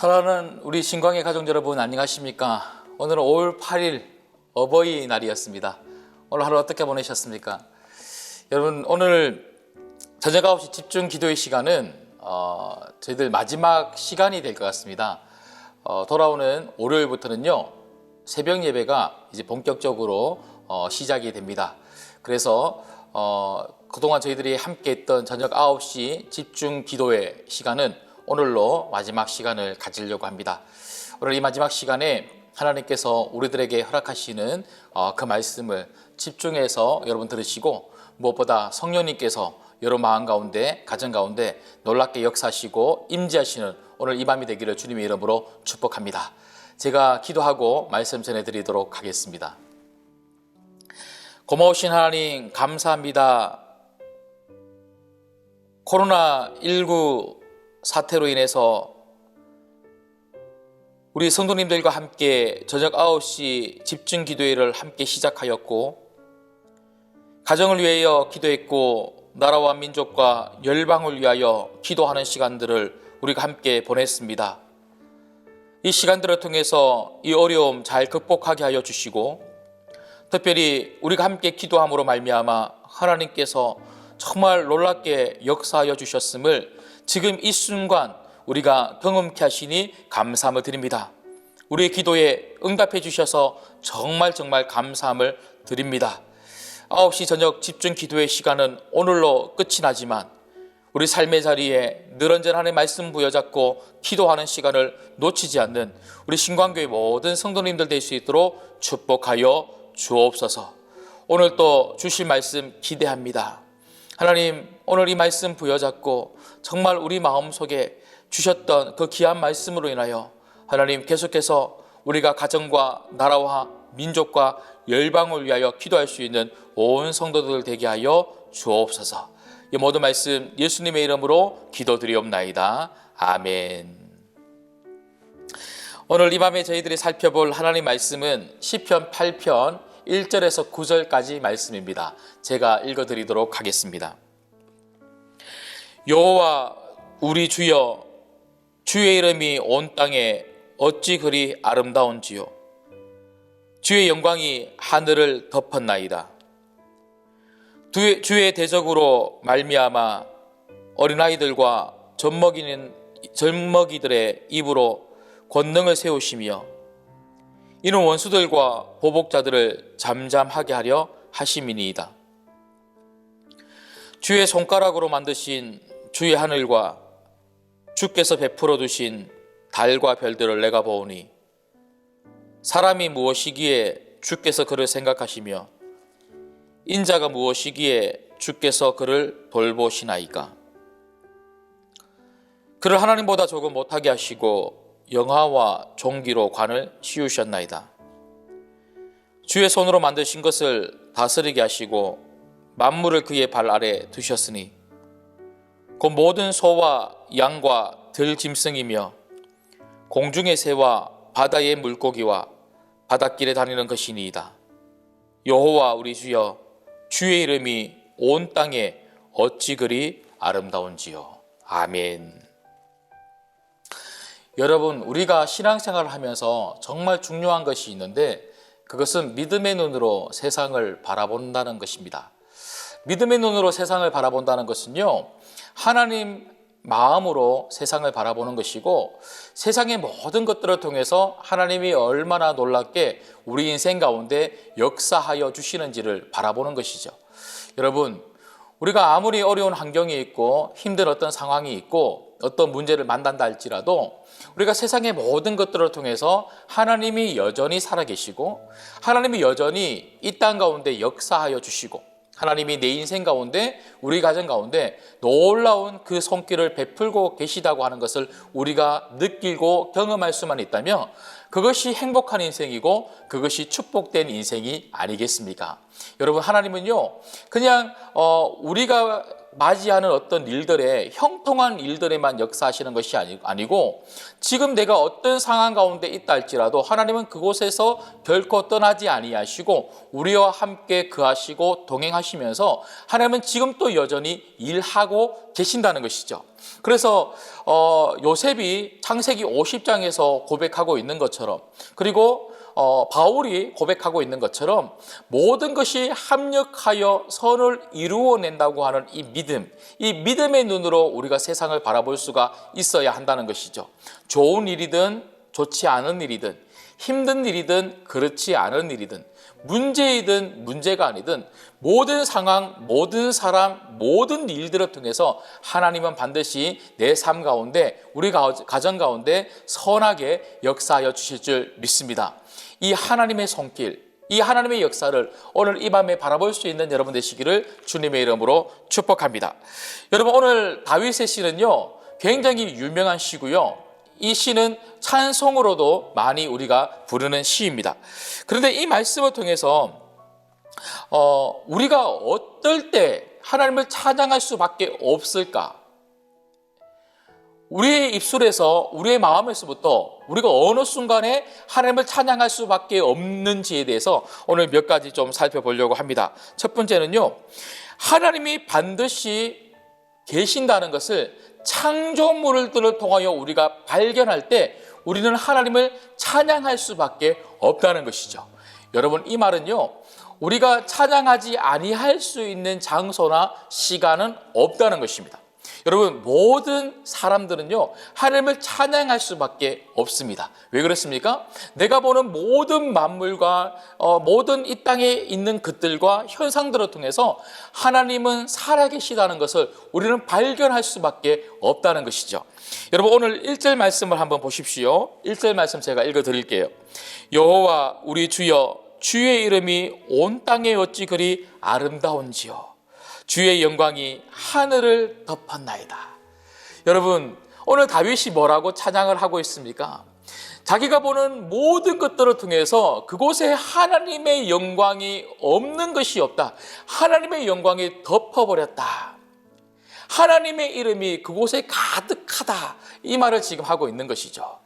사랑하는 우리 신광의 가족 여러분, 안녕하십니까? 오늘은 5월 8일 어버이날이었습니다. 오늘 하루 어떻게 보내셨습니까? 여러분, 오늘 저녁 9시 집중 기도의 시간은 저희들 마지막 시간이 될 것 같습니다. 돌아오는 월요일부터는요, 새벽 예배가 이제 본격적으로 시작이 됩니다. 그래서 그동안 저희들이 함께 했던 저녁 9시 집중 기도의 시간은 오늘로 마지막 시간을 가지려고 합니다. 오늘 이 마지막 시간에 하나님께서 우리들에게 허락하시는 그 말씀을 집중해서 여러분 들으시고, 무엇보다 성령님께서 여러분 마음 가운데, 가정 가운데 놀랍게 역사하시고 임재하시는 오늘 이 밤이 되기를 주님의 이름으로 축복합니다. 제가 기도하고 말씀 전해드리도록 하겠습니다. 고마우신 하나님, 감사합니다. 코로나19 사태로 인해서 우리 성도님들과 함께 저녁 9시 집중 기도회를 함께 시작하였고, 가정을 위하여 기도했고, 나라와 민족과 열방을 위하여 기도하는 시간들을 우리가 함께 보냈습니다. 이 시간들을 통해서 이 어려움 잘 극복하게 하여 주시고, 특별히 우리가 함께 기도함으로 말미암아 하나님께서 정말 놀랍게 역사하여 주셨음을 지금 이 순간 우리가 경험케 하시니 감사함을 드립니다. 우리의 기도에 응답해 주셔서 정말 감사함을 드립니다. 9시 저녁 집중 기도의 시간은 오늘로 끝이 나지만 우리 삶의 자리에 늘 언제나 하나님의 말씀 부여잡고 기도하는 시간을 놓치지 않는 우리 신광교회 모든 성도님들 될 수 있도록 축복하여 주옵소서. 오늘 또 주실 말씀 기대합니다. 하나님, 오늘 이 말씀 부여잡고 정말 우리 마음속에 주셨던 그 귀한 말씀으로 인하여 하나님 계속해서 우리가 가정과 나라와 민족과 열방을 위하여 기도할 수 있는 온 성도들 되게 하여 주옵소서. 이 모든 말씀 예수님의 이름으로 기도드리옵나이다. 아멘. 오늘 이 밤에 저희들이 살펴볼 하나님 말씀은 시편 8편 1절에서 9절까지 말씀입니다. 제가 읽어드리도록 하겠습니다. 여호와 우리 주여, 주의 이름이 온 땅에 어찌 그리 아름다운지요. 주의 영광이 하늘을 덮었나이다. 주의 대적으로 말미암아 어린아이들과 젖먹이들의 입으로 권능을 세우시며 이는 원수들과 보복자들을 잠잠하게 하려 하심이니이다. 주의 손가락으로 만드신 주의 하늘과 주께서 베풀어 두신 달과 별들을 내가 보오니 사람이 무엇이기에 주께서 그를 생각하시며 인자가 무엇이기에 주께서 그를 돌보시나이까. 그를 하나님보다 조금 못하게 하시고 영화와 종기로 관을 씌우셨나이다. 주의 손으로 만드신 것을 다스리게 하시고 만물을 그의 발 아래 두셨으니 곧 모든 소와 양과 들짐승이며 공중의 새와 바다의 물고기와 바닷길에 다니는 것이니이다. 여호와 우리 주여, 주의 이름이 온 땅에 어찌 그리 아름다운지요. 아멘. 여러분, 우리가 신앙생활을 하면서 정말 중요한 것이 있는데 그것은 믿음의 눈으로 세상을 바라본다는 것입니다. 믿음의 눈으로 세상을 바라본다는 것은요, 하나님 마음으로 세상을 바라보는 것이고, 세상의 모든 것들을 통해서 하나님이 얼마나 놀랍게 우리 인생 가운데 역사하여 주시는지를 바라보는 것이죠. 여러분, 우리가 아무리 어려운 환경이 있고 힘든 어떤 상황이 있고 어떤 문제를 만난다 할지라도 우리가 세상의 모든 것들을 통해서 하나님이 여전히 살아계시고 하나님이 여전히 이 땅 가운데 역사하여 주시고 하나님이 내 인생 가운데, 우리 가정 가운데 놀라운 그 손길을 베풀고 계시다고 하는 것을 우리가 느끼고 경험할 수만 있다면 그것이 행복한 인생이고 그것이 축복된 인생이 아니겠습니까? 여러분, 하나님은요, 그냥 우리가 맞이하는 어떤 일들에 형통한 일들에만 역사하시는 것이 아니고 지금 내가 어떤 상황 가운데 있다 할지라도 하나님은 그곳에서 결코 떠나지 아니하시고 우리와 함께 거하시고 동행하시면서 하나님은 지금 또 여전히 일하고 계신다는 것이죠. 그래서 요셉이 창세기 50장에서 고백하고 있는 것처럼, 그리고 바울이 고백하고 있는 것처럼 모든 것이 합력하여 선을 이루어낸다고 하는 이 믿음, 이 믿음의 눈으로 우리가 세상을 바라볼 수가 있어야 한다는 것이죠. 좋은 일이든 좋지 않은 일이든 힘든 일이든 그렇지 않은 일이든 문제이든 문제가 아니든 모든 상황, 모든 사람, 모든 일들을 통해서 하나님은 반드시 내 삶 가운데, 우리 가정 가운데 선하게 역사하여 주실 줄 믿습니다. 이 하나님의 손길, 이 하나님의 역사를 오늘 이 밤에 바라볼 수 있는 여러분 되시기를 주님의 이름으로 축복합니다. 여러분, 오늘 다윗의 시는요 굉장히 유명한 시고요, 이 시는 찬송으로도 많이 우리가 부르는 시입니다. 그런데 이 말씀을 통해서 우리가 어떨 때 하나님을 찬양할 수밖에 없을까? 우리의 입술에서, 우리의 마음에서부터 우리가 어느 순간에 하나님을 찬양할 수밖에 없는지에 대해서 오늘 몇 가지 좀 살펴보려고 합니다. 첫 번째는요, 하나님이 반드시 계신다는 것을 창조물들을 통하여 우리가 발견할 때 우리는 하나님을 찬양할 수밖에 없다는 것이죠. 여러분, 이 말은요, 우리가 찬양하지 아니할 수 있는 장소나 시간은 없다는 것입니다. 여러분, 모든 사람들은요 하나님을 찬양할 수밖에 없습니다. 왜 그렇습니까? 내가 보는 모든 만물과 모든 이 땅에 있는 것들과 현상들을 통해서 하나님은 살아계시다는 것을 우리는 발견할 수밖에 없다는 것이죠. 여러분, 오늘 1절 말씀을 한번 보십시오. 1절 말씀 제가 읽어드릴게요. 여호와 우리 주여, 주의 이름이 온 땅에 어찌 그리 아름다운지요. 주의 영광이 하늘을 덮었나이다. 여러분, 오늘 다윗이 뭐라고 찬양을 하고 있습니까? 자기가 보는 모든 것들을 통해서 그곳에 하나님의 영광이 없는 것이 없다. 하나님의 영광이 덮어버렸다. 하나님의 이름이 그곳에 가득하다. 이 말을 지금 하고 있는 것이죠.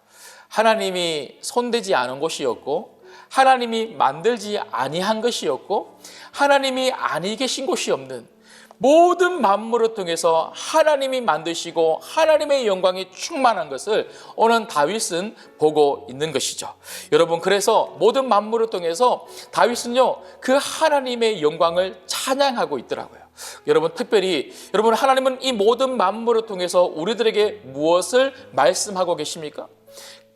하나님이 손대지 않은 곳이었고, 하나님이 만들지 아니한 것이었고, 하나님이 아니 계신 곳이 없는 모든 만물을 통해서 하나님이 만드시고 하나님의 영광이 충만한 것을 오늘 다윗은 보고 있는 것이죠. 여러분, 그래서 모든 만물을 통해서 다윗은요 그 하나님의 영광을 찬양하고 있더라고요. 여러분, 특별히 여러분, 하나님은 이 모든 만물을 통해서 우리들에게 무엇을 말씀하고 계십니까?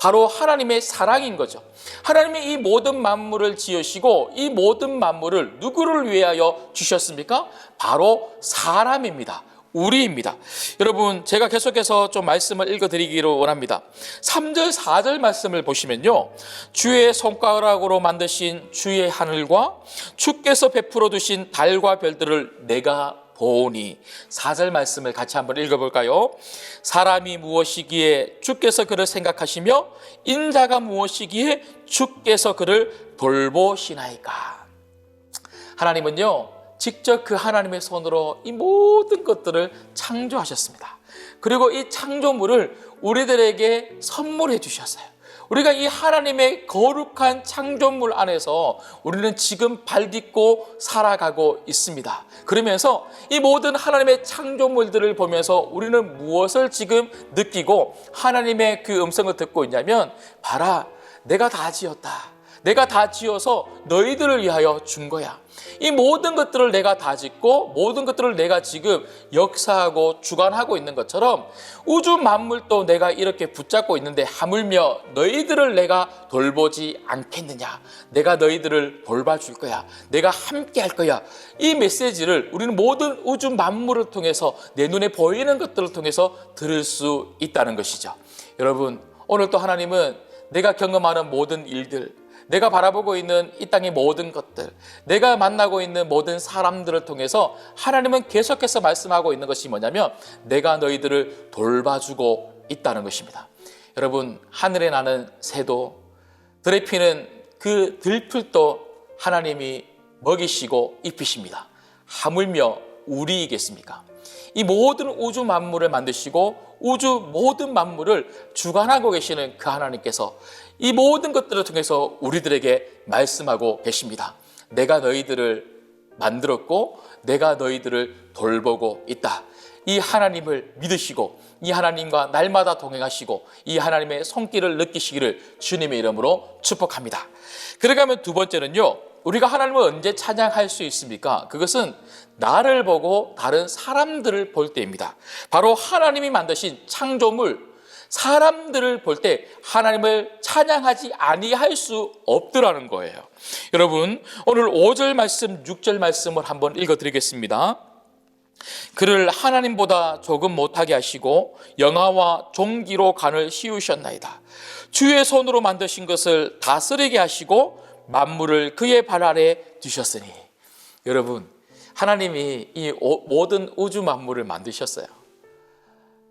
바로 하나님의 사랑인 거죠. 하나님이 이 모든 만물을 지으시고 이 모든 만물을 누구를 위하여 주셨습니까? 바로 사람입니다. 우리입니다. 여러분, 제가 계속해서 좀 말씀을 읽어드리기를 원합니다. 3절 4절 말씀을 보시면요, 주의 손가락으로 만드신 주의 하늘과 주께서 베풀어 두신 달과 별들을 내가 보니. 4절 말씀을 같이 한번 읽어볼까요? 사람이 무엇이기에 주께서 그를 생각하시며 인자가 무엇이기에 주께서 그를 돌보시나이까. 하나님은요 직접 그 하나님의 손으로 이 모든 것들을 창조하셨습니다. 그리고 이 창조물을 우리들에게 선물해 주셨어요. 우리가 이 하나님의 거룩한 창조물 안에서 우리는 지금 발딛고 살아가고 있습니다. 그러면서 이 모든 하나님의 창조물들을 보면서 우리는 무엇을 지금 느끼고 하나님의 그 음성을 듣고 있냐면, 봐라, 내가 다 지었다. 내가 다 지어서 너희들을 위하여 준 거야. 이 모든 것들을 내가 다 짓고 모든 것들을 내가 지금 역사하고 주관하고 있는 것처럼 우주 만물도 내가 이렇게 붙잡고 있는데 하물며 너희들을 내가 돌보지 않겠느냐. 내가 너희들을 돌봐줄 거야. 내가 함께 할 거야. 이 메시지를 우리는 모든 우주 만물을 통해서 내 눈에 보이는 것들을 통해서 들을 수 있다는 것이죠. 여러분, 오늘 또 하나님은 내가 경험하는 모든 일들, 내가 바라보고 있는 이 땅의 모든 것들, 내가 만나고 있는 모든 사람들을 통해서 하나님은 계속해서 말씀하고 있는 것이 뭐냐면, 내가 너희들을 돌봐주고 있다는 것입니다. 여러분, 하늘에 나는 새도, 들에 피는 그 들풀도 하나님이 먹이시고 입히십니다. 하물며 우리이겠습니까? 이 모든 우주 만물을 만드시고 우주 모든 만물을 주관하고 계시는 그 하나님께서 이 모든 것들을 통해서 우리들에게 말씀하고 계십니다. 내가 너희들을 만들었고 내가 너희들을 돌보고 있다. 이 하나님을 믿으시고 이 하나님과 날마다 동행하시고 이 하나님의 손길을 느끼시기를 주님의 이름으로 축복합니다. 그러가면 두 번째는요, 우리가 하나님을 언제 찬양할 수 있습니까? 그것은 나를 보고 다른 사람들을 볼 때입니다. 바로 하나님이 만드신 창조물, 사람들을 볼 때 하나님을 찬양하지 아니할 수 없더라는 거예요. 여러분, 오늘 5절 말씀, 6절 말씀을 한번 읽어드리겠습니다. 그를 하나님보다 조금 못하게 하시고 영화와 종기로 간을 씌우셨나이다. 주의 손으로 만드신 것을 다스리게 하시고 만물을 그의 발 아래 두셨으니. 여러분, 하나님이 이 모든 우주 만물을 만드셨어요.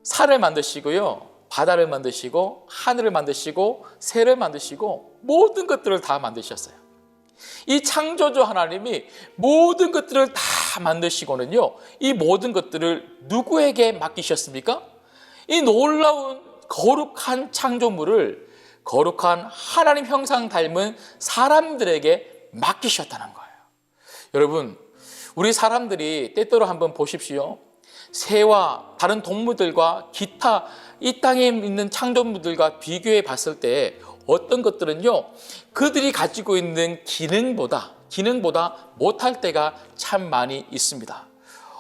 산을 만드시고요, 바다를 만드시고 하늘을 만드시고 새를 만드시고 모든 것들을 다 만드셨어요. 이 창조주 하나님이 모든 것들을 다 만드시고는요, 이 모든 것들을 누구에게 맡기셨습니까? 이 놀라운 거룩한 창조물을 거룩한 하나님 형상 닮은 사람들에게 맡기셨다는 거예요. 여러분, 우리 사람들이 때때로 한번 보십시오. 새와 다른 동물들과 기타 이 땅에 있는 창조물들과 비교해 봤을 때 어떤 것들은요, 그들이 가지고 있는 기능보다 못할 때가 참 많이 있습니다.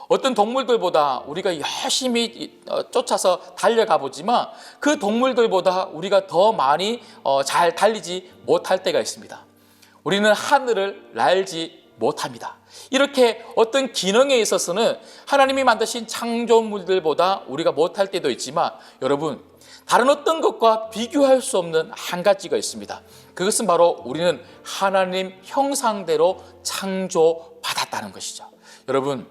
어떤 동물들보다 우리가 열심히 쫓아서 달려가 보지만 그 동물들보다 우리가 더 많이 잘 달리지 못할 때가 있습니다. 우리는 하늘을 날지 못합니다. 이렇게 어떤 기능에 있어서는 하나님이 만드신 창조물들보다 우리가 못할 때도 있지만, 여러분, 다른 어떤 것과 비교할 수 없는 한 가지가 있습니다. 그것은 바로 우리는 하나님 형상대로 창조받았다는 것이죠. 여러분,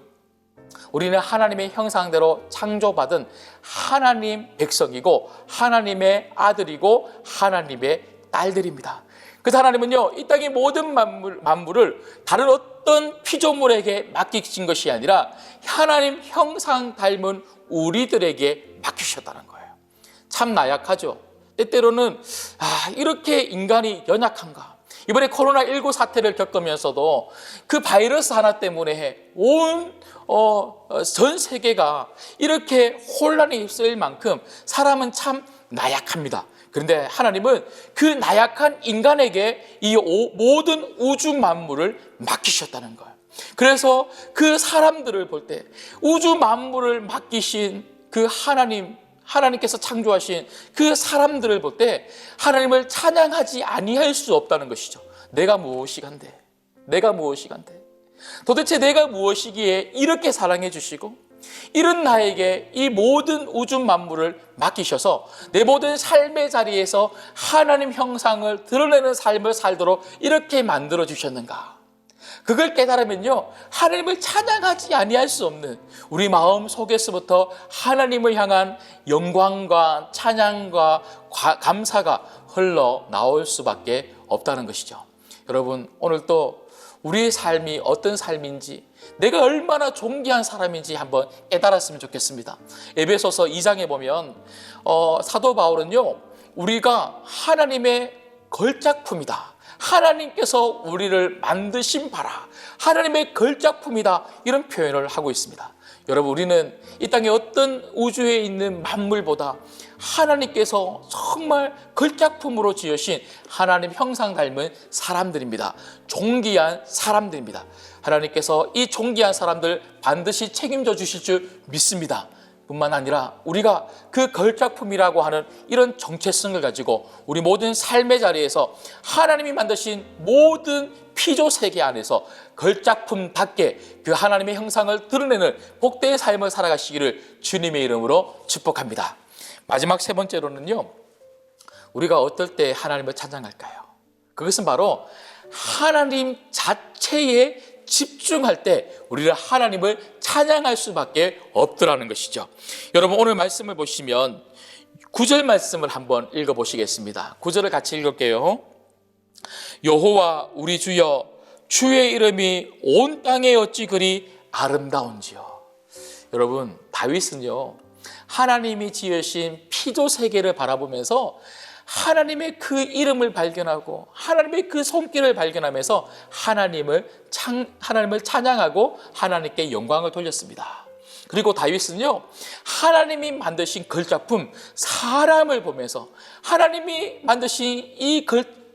우리는 하나님의 형상대로 창조받은 하나님 백성이고 하나님의 아들이고 하나님의 딸들입니다. 그 하나님은요, 이 땅의 모든 만물을 다른 어떤 피조물에게 맡기신 것이 아니라 하나님 형상 닮은 우리들에게 맡기셨다는 거예요. 참 나약하죠. 때때로는 이렇게 인간이 연약한가. 이번에 코로나19 사태를 겪으면서도 그 바이러스 하나 때문에 온 전 세계가 이렇게 혼란에 휩쓸릴 만큼 사람은 참 나약합니다. 그런데 하나님은 그 나약한 인간에게 이 모든 우주 만물을 맡기셨다는 거예요. 그래서 그 사람들을 볼 때 우주 만물을 맡기신 그 하나님께서 창조하신 그 사람들을 볼 때 하나님을 찬양하지 아니할 수 없다는 것이죠. 내가 무엇이간데? 도대체 내가 무엇이기에 이렇게 사랑해 주시고 이런 나에게 이 모든 우주 만물을 맡기셔서 내 모든 삶의 자리에서 하나님 형상을 드러내는 삶을 살도록 이렇게 만들어 주셨는가? 그걸 깨달으면요, 하나님을 찬양하지 아니할 수 없는 우리 마음 속에서부터 하나님을 향한 영광과 찬양과 감사가 흘러나올 수밖에 없다는 것이죠. 여러분, 오늘 또 우리의 삶이 어떤 삶인지, 내가 얼마나 존귀한 사람인지 한번 깨달았으면 좋겠습니다. 에베소서 2장에 보면 사도 바울은요, 우리가 하나님의 걸작품이다, 하나님께서 우리를 만드신 바라, 하나님의 걸작품이다, 이런 표현을 하고 있습니다. 여러분, 우리는 이 땅에 어떤 우주에 있는 만물보다 하나님께서 정말 걸작품으로 지으신 하나님 형상 닮은 사람들입니다. 존귀한 사람들입니다. 하나님께서 이 존귀한 사람들 반드시 책임져 주실 줄 믿습니다. 뿐만 아니라 우리가 그 걸작품이라고 하는 이런 정체성을 가지고 우리 모든 삶의 자리에서 하나님이 만드신 모든 피조 세계 안에서 걸작품답게 그 하나님의 형상을 드러내는 복된 삶을 살아가시기를 주님의 이름으로 축복합니다. 마지막 세 번째로는요, 우리가 어떨 때 하나님을 찬양할까요? 그것은 바로 하나님 자체에 집중할 때 우리는 하나님을 찬양할 수밖에 없더라는 것이죠. 여러분, 오늘 말씀을 보시면 9절 말씀을 한번 읽어보시겠습니다. 9절을 같이 읽을게요. 여호와 우리 주여, 주의 이름이 온 땅에 어찌 그리 아름다운지요. 여러분, 다윗은요, 하나님이 지으신 피조 세계를 바라보면서 하나님의 그 이름을 발견하고 하나님의 그 손길을 발견하면서 하나님을 찬양하고 하나님께 영광을 돌렸습니다. 그리고 다윗은요, 하나님이 만드신 걸작품 사람을 보면서 하나님이 만드신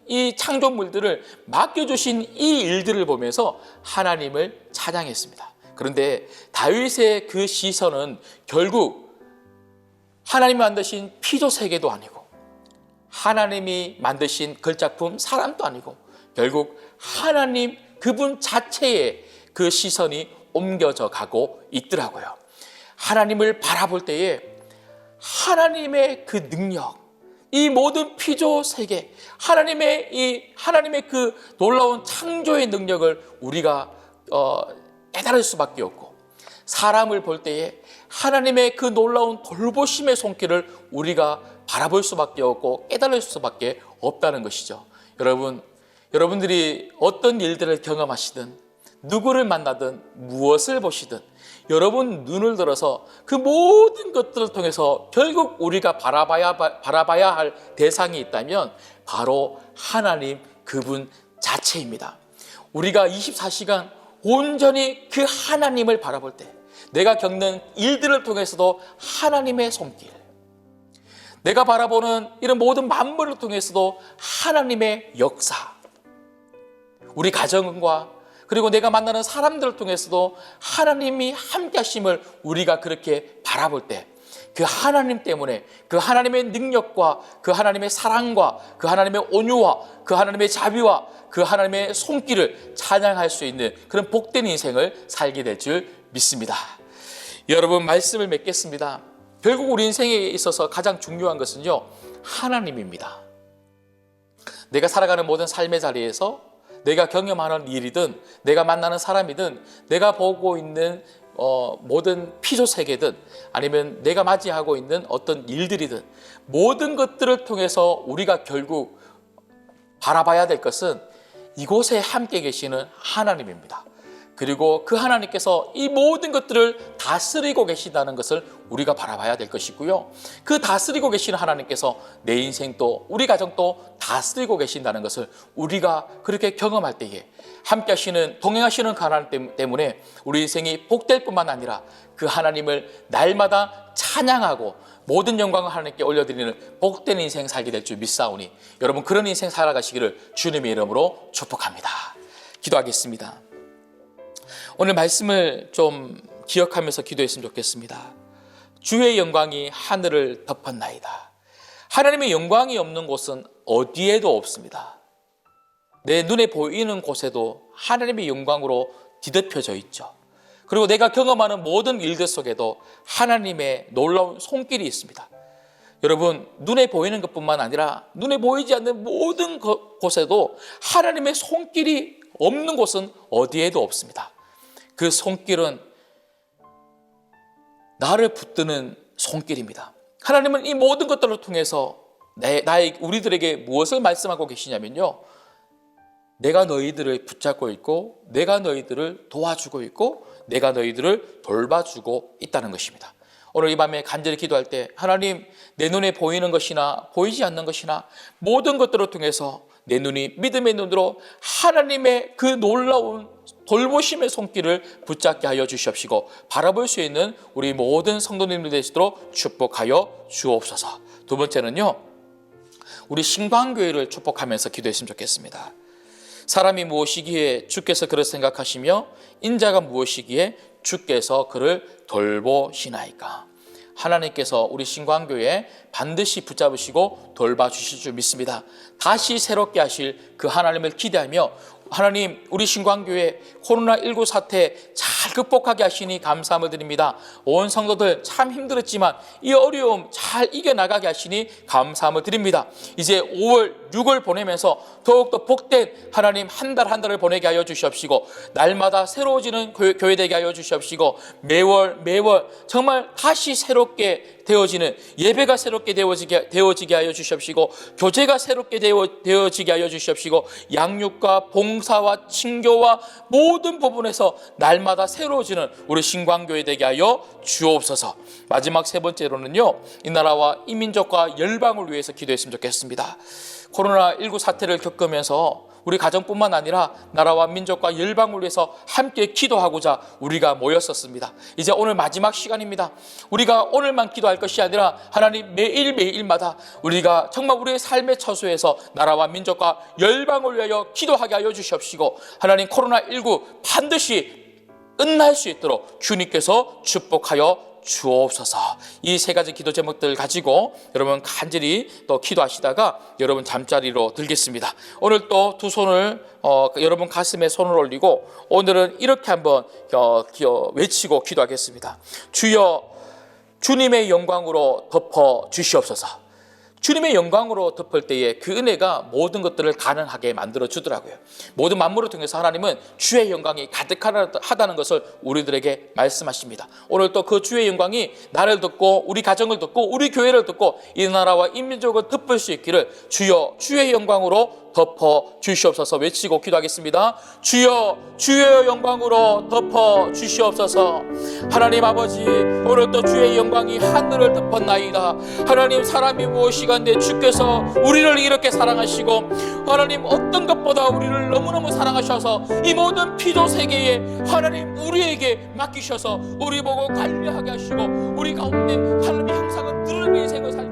이 창조물들을 맡겨주신 이 일들을 보면서 하나님을 찬양했습니다. 그런데 다윗의 그 시선은 결국 하나님이 만드신 피조 세계도 아니고 하나님이 만드신 걸작품 사람도 아니고 결국 하나님 그분 자체의 그 시선이 옮겨져 가고 있더라고요. 하나님을 바라볼 때에 하나님의 그 능력, 이 모든 피조 세계, 하나님의 그 놀라운 창조의 능력을 우리가 깨달을 수밖에 없고, 사람을 볼 때에 하나님의 그 놀라운 돌보심의 손길을 우리가 바라볼 수밖에 없고 깨달을 수밖에 없다는 것이죠. 여러분들이 어떤 일들을 경험하시든 누구를 만나든 무엇을 보시든 여러분 눈을 들어서 그 모든 것들을 통해서 결국 우리가 바라봐야 할 대상이 있다면 바로 하나님 그분 자체입니다. 우리가 24시간 온전히 그 하나님을 바라볼 때 내가 겪는 일들을 통해서도 하나님의 손길, 내가 바라보는 이런 모든 만물을 통해서도 하나님의 역사, 우리 가정과 그리고 내가 만나는 사람들을 통해서도 하나님이 함께 하심을 우리가 그렇게 바라볼 때 그 하나님 때문에 그 하나님의 능력과 그 하나님의 사랑과 그 하나님의 온유와 그 하나님의 자비와 그 하나님의 손길을 찬양할 수 있는 그런 복된 인생을 살게 될 줄 믿습니다. 여러분, 말씀을 맺겠습니다. 결국 우리 인생에 있어서 가장 중요한 것은요, 하나님입니다. 내가 살아가는 모든 삶의 자리에서 내가 경험하는 일이든 내가 만나는 사람이든 내가 보고 있는 모든 피조 세계든 아니면 내가 맞이하고 있는 어떤 일들이든 모든 것들을 통해서 우리가 결국 바라봐야 될 것은 이곳에 함께 계시는 하나님입니다. 그리고 그 하나님께서 이 모든 것들을 다스리고 계신다는 것을 우리가 바라봐야 될 것이고요. 그 다스리고 계시는 하나님께서 내 인생도 우리 가정도 다스리고 계신다는 것을 우리가 그렇게 경험할 때에 함께 하시는 동행하시는 그 하나님 때문에 우리 인생이 복될 뿐만 아니라 그 하나님을 날마다 찬양하고 모든 영광을 하나님께 올려드리는 복된 인생 살게 될 줄 믿사오니 여러분 그런 인생 살아가시기를 주님의 이름으로 축복합니다. 기도하겠습니다. 오늘 말씀을 좀 기억하면서 기도했으면 좋겠습니다. 주의 영광이 하늘을 덮었나이다. 하나님의 영광이 없는 곳은 어디에도 없습니다. 내 눈에 보이는 곳에도 하나님의 영광으로 뒤덮여져 있죠. 그리고 내가 경험하는 모든 일들 속에도 하나님의 놀라운 손길이 있습니다. 여러분, 눈에 보이는 것뿐만 아니라 눈에 보이지 않는 모든 곳에도 하나님의 손길이 없는 곳은 어디에도 없습니다. 그 손길은 나를 붙드는 손길입니다. 하나님은 이 모든 것들을 통해서 우리들에게 무엇을 말씀하고 계시냐면요, 내가 너희들을 붙잡고 있고 내가 너희들을 도와주고 있고 내가 너희들을 돌봐주고 있다는 것입니다. 오늘 이 밤에 간절히 기도할 때 하나님, 내 눈에 보이는 것이나 보이지 않는 것이나 모든 것들을 통해서 내 눈이 믿음의 눈으로 하나님의 그 놀라운 돌보심의 손길을 붙잡게 하여 주시옵시고 바라볼 수 있는 우리 모든 성도님들 되시도록 축복하여 주옵소서. 두 번째는요, 우리 신광교회를 축복하면서 기도했으면 좋겠습니다. 사람이 무엇이기에 주께서 그를 생각하시며 인자가 무엇이기에 주께서 그를 돌보시나이까. 하나님께서 우리 신광교회에 반드시 붙잡으시고 돌봐주실 줄 믿습니다. 다시 새롭게 하실 그 하나님을 기대하며 하나님, 우리 신광교회 코로나19 사태 잘 극복하게 하시니 감사함을 드립니다. 온 성도들 참 힘들었지만 이 어려움 잘 이겨나가게 하시니 감사함을 드립니다. 이제 5월, 6월 보내면서 더욱더 복된 하나님 한 달 한 달을 보내게 하여 주시옵시고 날마다 새로워지는 교회 되게 하여 주시옵시고 매월 정말 다시 새롭게 되어지는 예배가 새롭게 되어지게 하여 주시옵시고 교제가 새롭게 되어지게 하여 주시옵시고 양육과 봉사 봉사와 친교와 모든 부분에서 날마다 새로워지는 우리 신광교회 되게 하여 주옵소서. 마지막 세 번째로는요, 이 나라와 이 민족과 열방을 위해서 기도했으면 좋겠습니다. 코로나19 사태를 겪으면서 우리 가정뿐만 아니라 나라와 민족과 열방을 위해서 함께 기도하고자 우리가 모였었습니다. 이제 오늘 마지막 시간입니다. 우리가 오늘만 기도할 것이 아니라 하나님 매일매일마다 우리가 정말 우리의 삶의 처소에서 나라와 민족과 열방을 위하여 기도하게 하여 주시옵시고, 하나님 코로나19 반드시 끝날 수 있도록 주님께서 축복하여 주옵소서. 이 세 가지 기도 제목들 가지고 여러분 간절히 또 기도하시다가 여러분 잠자리로 들겠습니다. 오늘 또 두 손을 여러분 가슴에 손을 올리고 오늘은 이렇게 한번 외치고 기도하겠습니다. 주여, 주님의 영광으로 덮어 주시옵소서. 주님의 영광으로 덮을 때에 그 은혜가 모든 것들을 가능하게 만들어 주더라고요. 모든 만물을 통해서 하나님은 주의 영광이 가득하다는 것을 우리들에게 말씀하십니다. 오늘 또 그 주의 영광이 나를 덮고 우리 가정을 덮고 우리 교회를 덮고 이 나라와 이 민족을 덮을 수 있기를 주여, 주의 영광으로 덮어 주시옵소서 외치고 기도하겠습니다. 주여, 주의 영광으로 덮어 주시옵소서. 하나님 아버지, 오늘 또 주의 영광이 하늘을 덮었나이다. 하나님, 사람이 무엇이간데 주께서 우리를 이렇게 사랑하시고 하나님 어떤 것보다 우리를 너무너무 사랑하셔서 이 모든 피조 세계에 하나님 우리에게 맡기셔서 우리 보고 관리하게 하시고 우리 가운데 하나님의 형상을 드러내는 인생을 살게